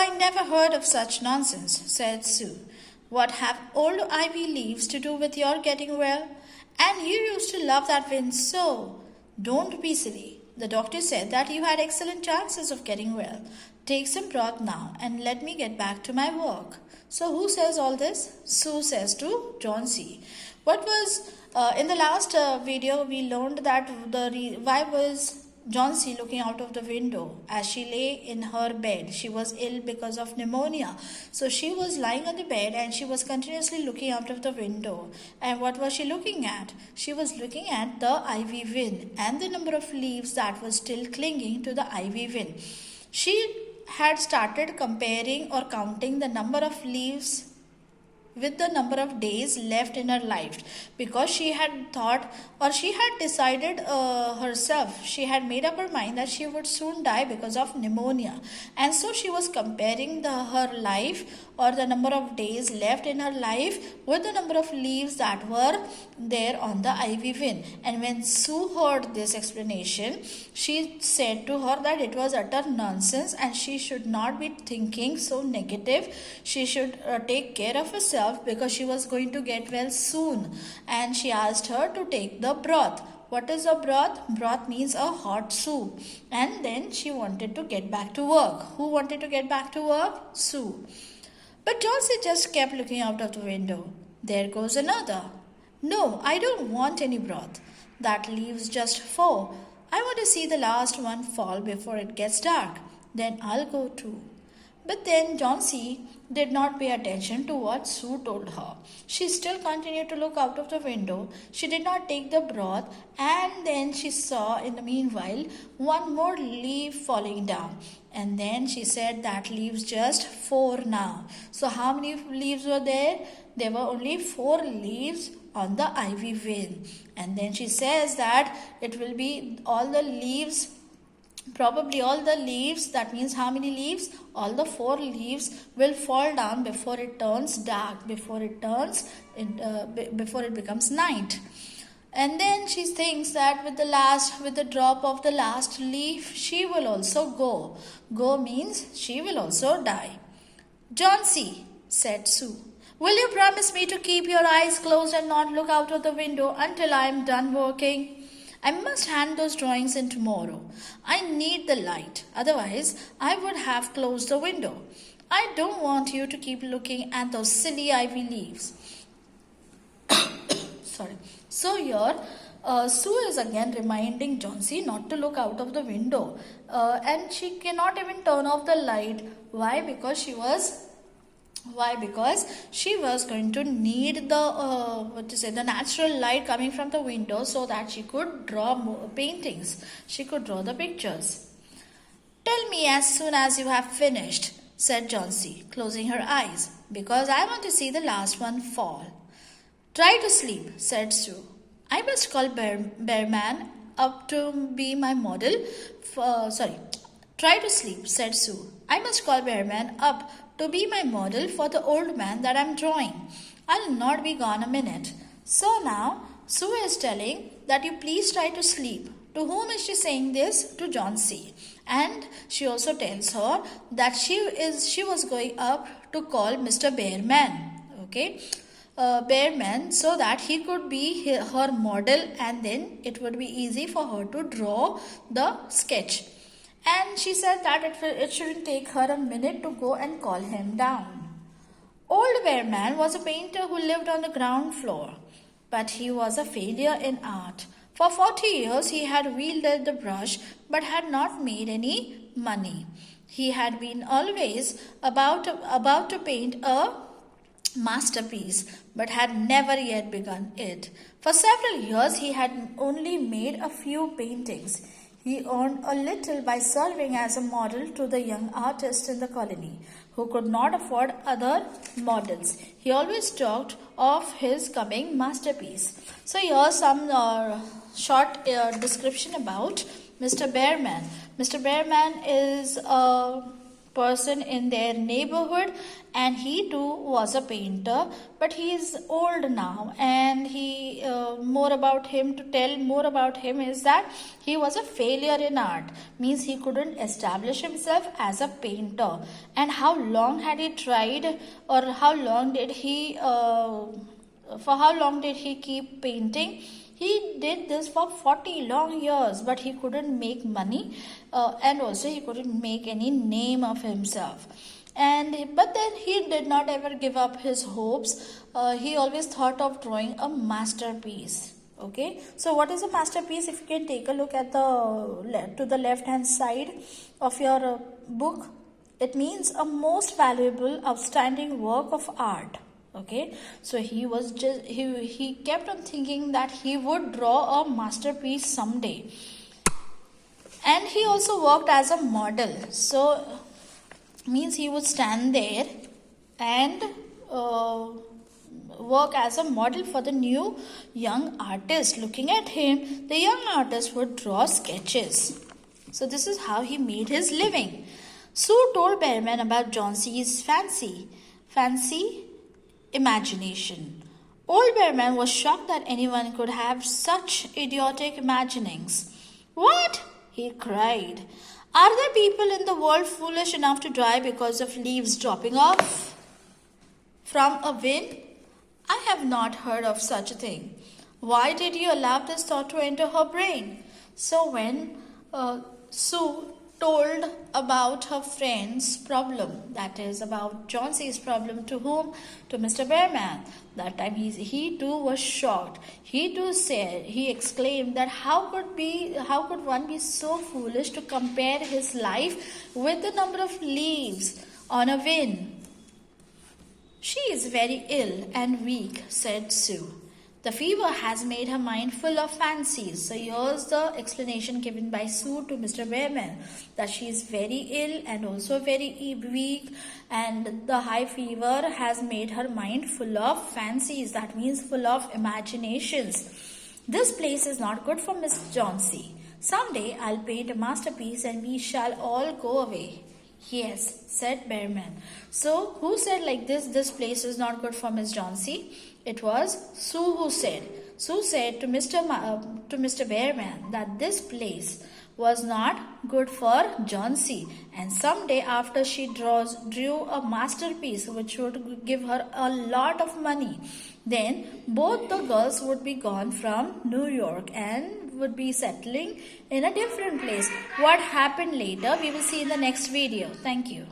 I never heard of such nonsense, said Sue. What have old ivy leaves to do with your getting well? And you used to love that wind so. Don't be silly. The doctor said that you had excellent chances of getting well. Take some broth now and let me get back to my work. So who says all this? Sue says to Johnsy. What was in the last video we learned that why was Johnsy looking out of the window as she lay in her bed. She was ill because of pneumonia. So she was lying on the bed and she was continuously looking out of the window. And what was she looking at? She was looking at the ivy wind and the number of leaves that was still clinging to the ivy wind. She had started comparing or counting the number of leaves with the number of days left in her life, because she had thought, or she had decided herself, she had made up her mind that she would soon die because of pneumonia. And so she was comparing her life, or the number of days left in her life, with the number of leaves that were there on the ivy wind. And when Sue heard this explanation, she said to her that it was utter nonsense and she should not be thinking so negative. She should take care of herself because she was going to get well soon. And she asked her to take the broth. What is a broth? Broth means a hot soup. And then she wanted to get back to work. Who wanted to get back to work? Sue. But Johnsy just kept looking out of the window. There goes another. No, I don't want any broth. That leaves just 4. I want to see the last one fall before it gets dark. Then I'll go too. But then Johnsy did not pay attention to what Sue told her. She still continued to look out of the window. She did not take the broth, and then she saw in the meanwhile one more leaf falling down. And then she said that leaves just 4 now. So how many leaves were there? There were only 4 leaves on the ivy wind. And then she says that it will be all the leaves, probably all the leaves, that means how many leaves? All the 4 leaves will fall down before it turns dark, before it becomes night. And then she thinks that with the drop of the last leaf, she will also go. Go means she will also die. Johnsy, said Sue, will you promise me to keep your eyes closed and not look out of the window until I am done working? I must hand those drawings in tomorrow. I need the light. Otherwise, I would have closed the window. I don't want you to keep looking at those silly ivy leaves. Sorry. So here, Sue is again reminding Johnsy not to look out of the window. And she cannot even turn off the light. Why? Because she was going to need the natural light coming from the window so that she could draw more paintings. She could draw the pictures. Tell me as soon as you have finished, said Johnsy, closing her eyes, because I want to see the last one fall. Try to sleep, said Sue. I must call Bearman up to be my model. Try to sleep, said Sue. I must call Bearman up to be my model for the old man that I'm drawing. I'll not be gone a minute. So now, Sue is telling that you please try to sleep. To whom is she saying this? To Johnsy. And she also tells her that she was going up to call Mr. Bearman. Okay. Bearman, so that he could be her model, and then it would be easy for her to draw the sketch. And she said that it shouldn't take her a minute to go and call him down. Old Bearman was a painter who lived on the ground floor, but he was a failure in art. For 40 years he had wielded the brush but had not made any money. He had been always about to paint a masterpiece, but had never yet begun it. For several years he had only made a few paintings. He earned a little by serving as a model to the young artists in the colony who could not afford other models. He always talked of his coming masterpiece. So here's some short description about Mr. Bearman. Mr. Bearman is a person in their neighborhood, and he too was a painter, but he is old now. And he more about him to tell more about him is that he was a failure in art, means he couldn't establish himself as a painter. And how long had he tried, or how long did he for how long did he keep painting? He did this for 40 long years, but he couldn't make money, and also he couldn't make any name of himself. But then he did not ever give up his hopes. He always thought of drawing a masterpiece. Okay, so what is a masterpiece? If you can take a look at to the left hand side of your book, it means a most valuable, outstanding work of art. Okay, so he kept on thinking that he would draw a masterpiece someday. And he also worked as a model, so means he would stand there and work as a model for the new young artist. Looking at him, the young artist would draw sketches. So this is how he made his living. Sue told Bearman about Johnson's fancy imagination. Old Bearman was shocked that anyone could have such idiotic imaginings. What? He cried. Are there people in the world foolish enough to die because of leaves dropping off from a wind? I have not heard of such a thing. Why did you allow this thought to enter her brain? So when Sue told about her friend's problem, that is about Johnson's problem, to whom? To Mr. Bearman. That time he too was shocked. He too said, he exclaimed that how could one be so foolish to compare his life with the number of leaves on a wind? She is very ill and weak, said Sue. The fever has made her mind full of fancies. So here's the explanation given by Sue to Mr. Bearman, that she is very ill and also very weak, and the high fever has made her mind full of fancies. That means full of imaginations. This place is not good for Miss Johnson. Someday I'll paint a masterpiece and we shall all go away. Yes, said Bearman. So who said like this place is not good for Miss Johnson? It was Sue who said. Sue said to Mr. Bearman that this place was not good for Johnson, and someday after she drew a masterpiece which would give her a lot of money, then both the girls would be gone from New York and would be settling in a different place. What happened later, we will see in the next video. Thank you.